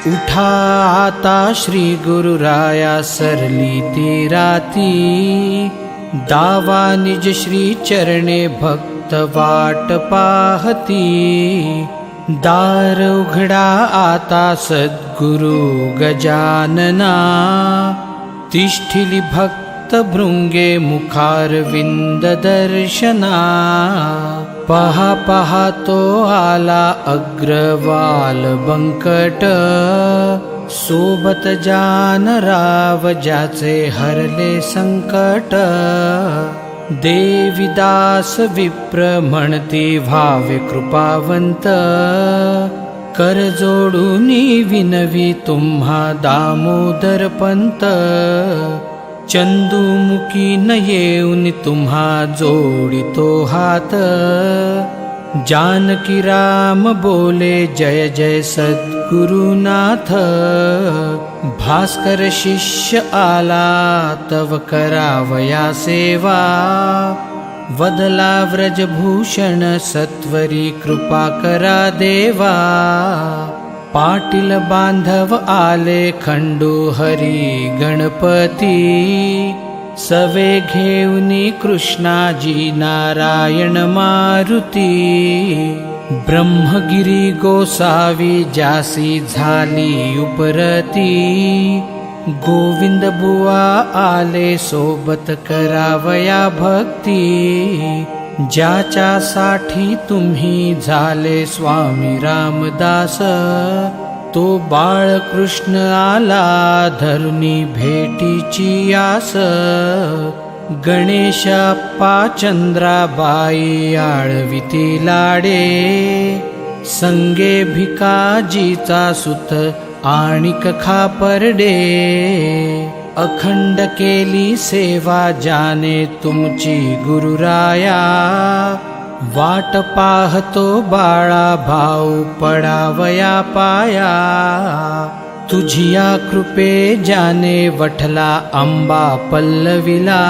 उठा आता श्री गुरुराया सरली ती राती, दावा निज श्री चरणे भक्त वाट पाहती। दार उघडा आता सद्गुरु गजानना, तिष्ठिली भक्त भृंगे मुखारविंद दर्शना। पहा पहा तो आला अग्रवाल बंकट, सोबत जानराव ज्याचे हरले संकट। देविदास विप्र म्हणती व्हावे कृपावंत, कर जोडूनी विनवी तुम्हा दामोदर पंत। चंदुमुखी न येऊन तुम्हा जोडितो हात, जानकी राम बोले जय जय सद्गुरुनाथ। भास्कर शिष्य आला तव करावया सेवा, वदला व्रजभूषण सत्वरी कृपा करा देवा। पाटील बांधव आले खंडू हरी गणपती, सवे घेऊनी कृष्णाजी नारायण मारुती। ब्रह्मगिरी गोसावी ज्यासी झाली उपरती, गोविंद बुवा आले सोबत करावया भक्ती। ज्याच्यासाठी तुम्ही झाले स्वामी रामदास, तो बाळकृष्ण आला धरुनी भेटीची आस। गणेशप्पा चंद्राबाई आळविती लाडे, संगे भिकाजीचा सुत आणिक खापर्डे। अखंड केली सेवा जाने तुमची गुरुराया, वाट पाहतो बाळा भाऊ पडावया पाया। तुझिया कृपे जाने वठला आंबा पल्लविला,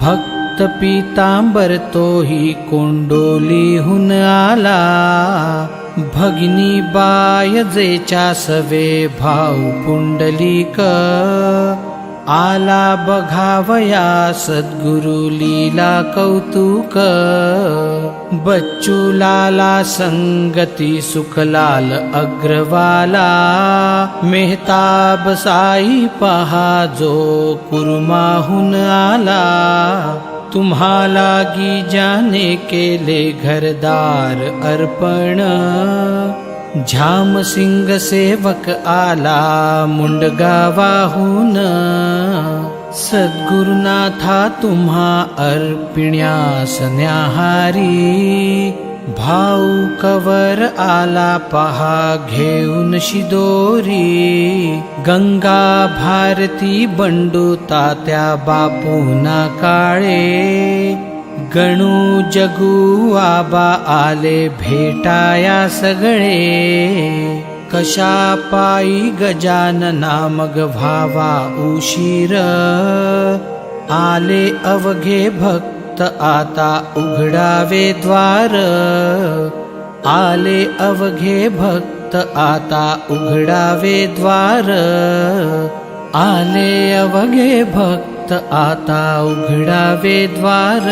भक्त पीतांबर तोही कोंडोलीहून आला। भगिनी बाय जेच्या सवे भाऊ पुंडलिक, आला बघावया सद्गुरु लीला कौतुक। बच्चू लाला संगती सुखलाल अग्रवाला, मेहताब साई पहा जो कुर्माहून आला। तुम्हाला गी जाने केले घरदार अर्पण, झाम सिंग सेवक आला मुंडगावाहून। सद्गुरुनाथा तुम्हा अर्पिण्यास न्याहारी, भाऊ कवर आला पहा घेऊन शिदोरी। गंगा भारती बंडू तात्या बापूना काळे, गणू जगू आबा आले भेटाया सगळे। कशा पायी गजानना मग व्हावा उशीर, आले अवघे भक्त आता उघडावे द्वार। आले अवघे भक्त आता उघडावे द्वार, आले अवघे भक्त आता उघडावे द्वार।